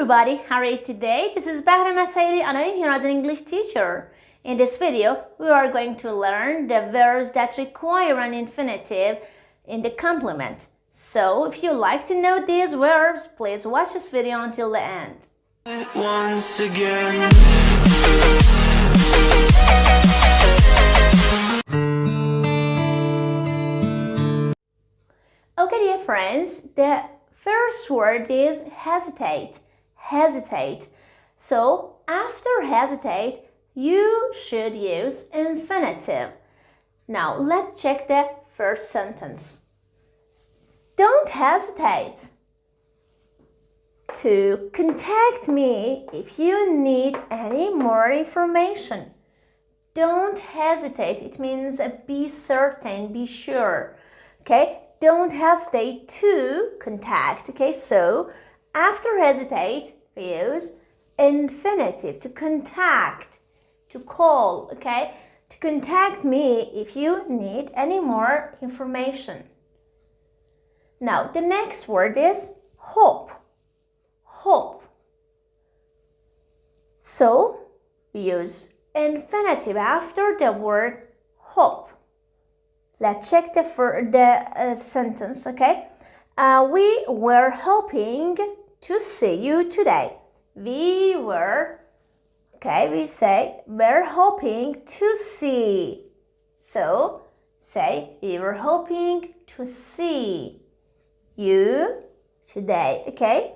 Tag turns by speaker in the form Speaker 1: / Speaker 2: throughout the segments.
Speaker 1: everybody, how are you today? This is Bahram Asaili and I'm here as an English teacher. In this video, we are going to learn the verbs that require an infinitive in the complement. So, if you like to know these verbs, please watch this video until the end.
Speaker 2: Once again.
Speaker 1: Okay, dear friends, the first word is hesitate. Hesitate. So, after hesitate, you should use infinitive. Now, let's check the first sentence. Don't hesitate to contact me if you need any more information. Don't hesitate. It means be certain, be sure. Okay? Don't hesitate to contact. Okay, so after hesitate, we use infinitive to contact, to call. Okay, to contact me if you need any more information. Now, the next word is hope. Hope. So, we use infinitive after the word hope. Let's check the sentence, okay? We were hoping to see you today. We say, we're hoping to see. So, say, we were hoping to see you today, okay?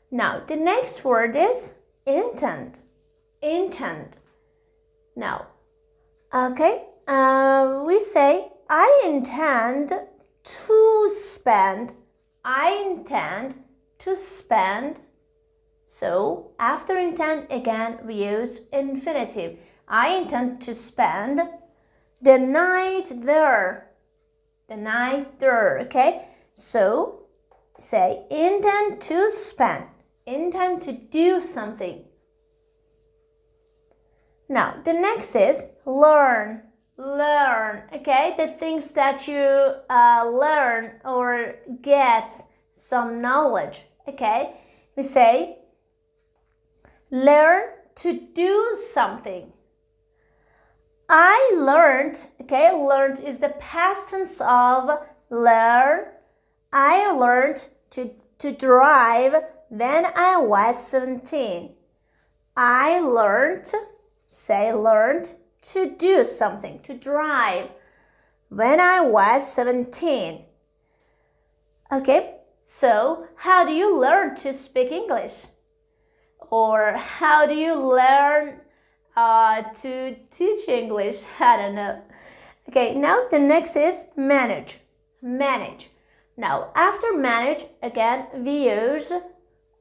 Speaker 1: Now, the next word is intend. Intend. Now, okay? We say, I intend to spend. I intend to spend. So, after intend, again, we use infinitive. I intend to spend the night there. The night there, okay? So, say, intend to spend. Intend to do something. Now, the next is learn. Learn, okay? The things that you learn or get some knowledge, okay? We say, learn to do something. I learned, okay? Learned is the past tense of learn. I learned to drive when I was 17. I learned, say learned, to do something, to drive, when I was 17. Okay, so how do you learn to speak English? Or how do you learn to teach English? I don't know. Okay, now the next is manage. Manage. Now, after manage, again, we use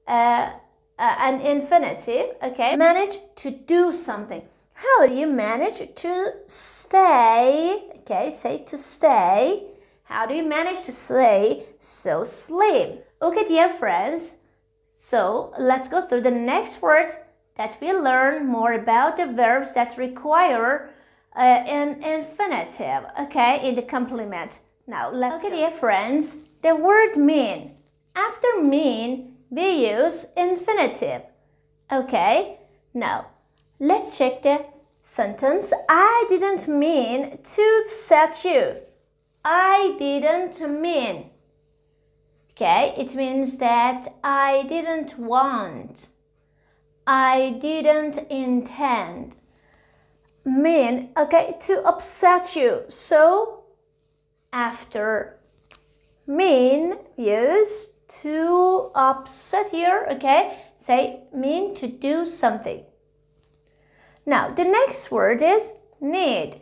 Speaker 1: an infinitive, okay? Manage to do something. How do you manage to stay? Okay, say to stay. How do you manage to stay? So sleep. Okay, dear friends. So let's go through the next words that we learn more about the verbs that require an infinitive. Okay, in the complement. Now let's go. Dear friends, the word mean. After mean, we use infinitive. Okay. Now, let's check the sentence. I didn't mean to upset you. I didn't mean. Okay, it means that I didn't want. I didn't intend. Mean, okay, to upset you. So, after mean, use to upset here, okay? Say mean to do something. Now, the next word is need.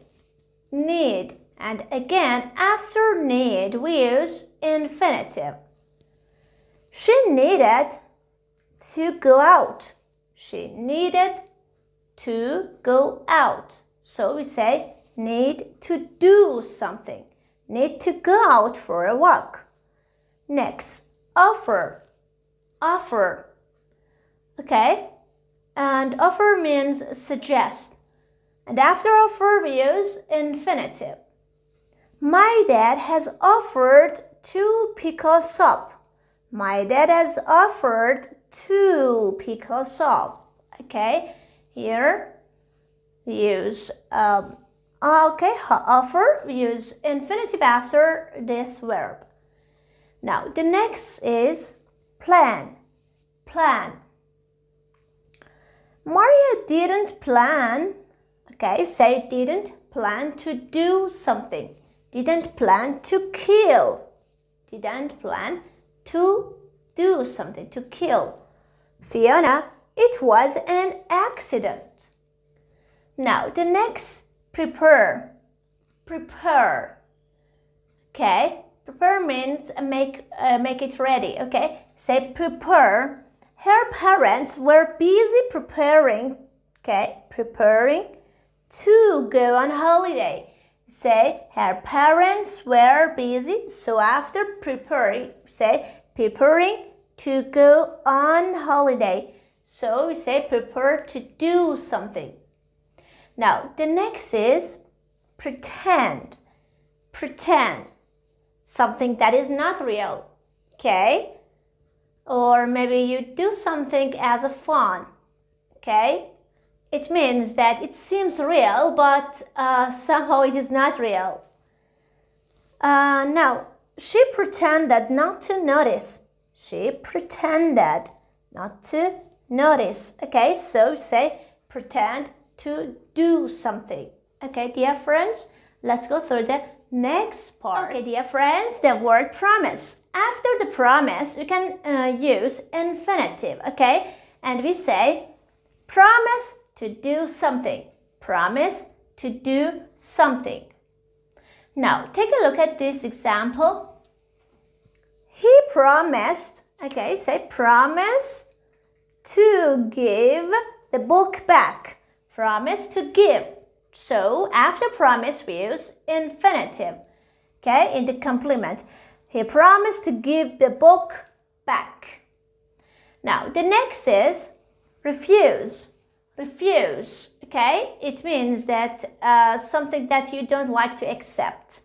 Speaker 1: Need. And again, after need, we use infinitive. She needed to go out. She needed to go out. So we say need to do something. Need to go out for a walk. Next, offer. Offer. Okay? And offer means suggest. And after offer, we use infinitive. My dad has offered to pick us up. My dad has offered to pick us up. Okay, here we use offer, we use infinitive after this verb. Now the next is plan. Plan. Maria didn't plan, okay, say didn't plan to do something. Didn't plan to kill. Didn't plan to do something, to kill. Fiona, it was an accident. Now the next, prepare. Prepare. Okay, prepare means make it ready. Okay, say prepare. Her parents were busy preparing, okay, preparing to go on holiday. Say her parents were busy, so after preparing, say preparing to go on holiday. So we say prepare to do something. Now the next is pretend. Pretend. Something that is not real. Okay? Or maybe you do something as a fun. Okay? It means that it seems real, but somehow it is not real. Now, she pretended not to notice. She pretended not to notice. Okay, so say pretend to do something. Okay, dear friends, let's go through the next part. Okay, dear friends, the word promise. After the promise, you can use infinitive. Okay, and we say promise to do something. Promise to do something. Now, take a look at this example. He promised, okay, say promised to give the book back. Promise to give. So, after promise, we use infinitive, okay, in the complement. He promised to give the book back. Now, the next is refuse. Refuse, okay? It means that something that you don't like to accept,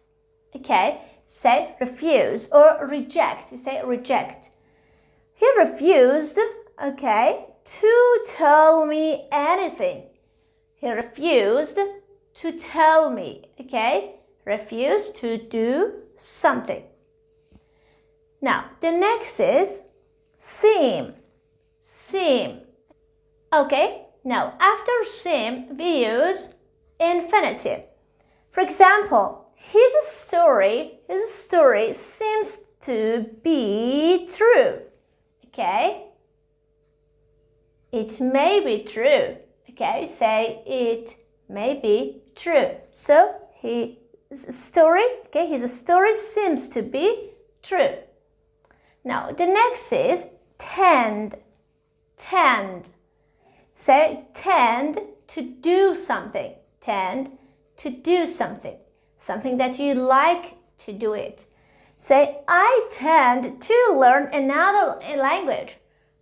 Speaker 1: okay? Say refuse or reject. You say reject. He refused, okay, to tell me anything. He refused to tell me, okay? Refused to do something. Now, the next is seem. Seem. Okay? Now, after seem, we use infinitive. For example, his story seems to be true. Okay? It may be true. Okay? Say it may be true. So, his story seems to be true. Now, the next is tend. Tend. Say tend to do something. Tend to do something. Something that you like to do it. Say I tend to learn another language.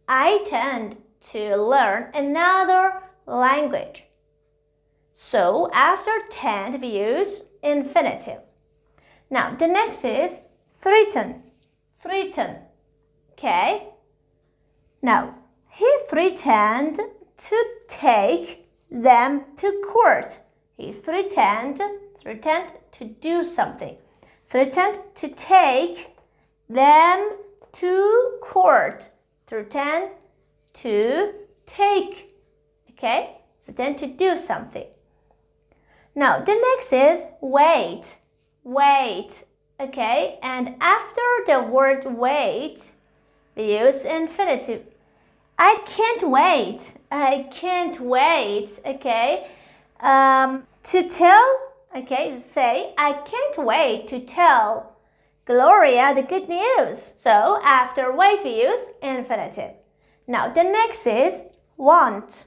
Speaker 1: I tend to learn another language. So after tend we use infinitive. Now the next is threaten. Threaten. Okay? Now he threatened to take them to court. He threatened to do something. Threatened to take them to court. Threatened to take. Okay? Threatened to do something. Now, the next is wait. Wait. Okay? And after the word wait, we use infinitive. I can't wait. I can't wait. Okay? To tell, okay, say, I can't wait to tell Gloria the good news. So, after wait, we use infinitive. Now, the next is want.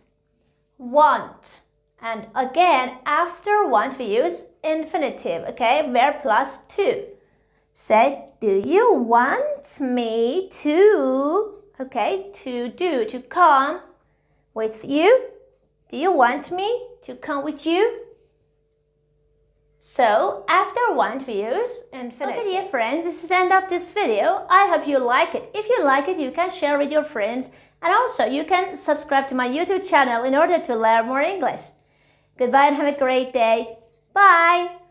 Speaker 1: Want. And again, after want, we use infinitive, okay? Verb plus to. Say, do you want me to, okay, to come with you? Do you want me to come with you? So, after 1 to use infinitive. Okay, dear friends, this is the end of this video. I hope you like it. If you like it, you can share with your friends. And also, you can subscribe to my YouTube channel in order to learn more English. Goodbye and have a great day. Bye!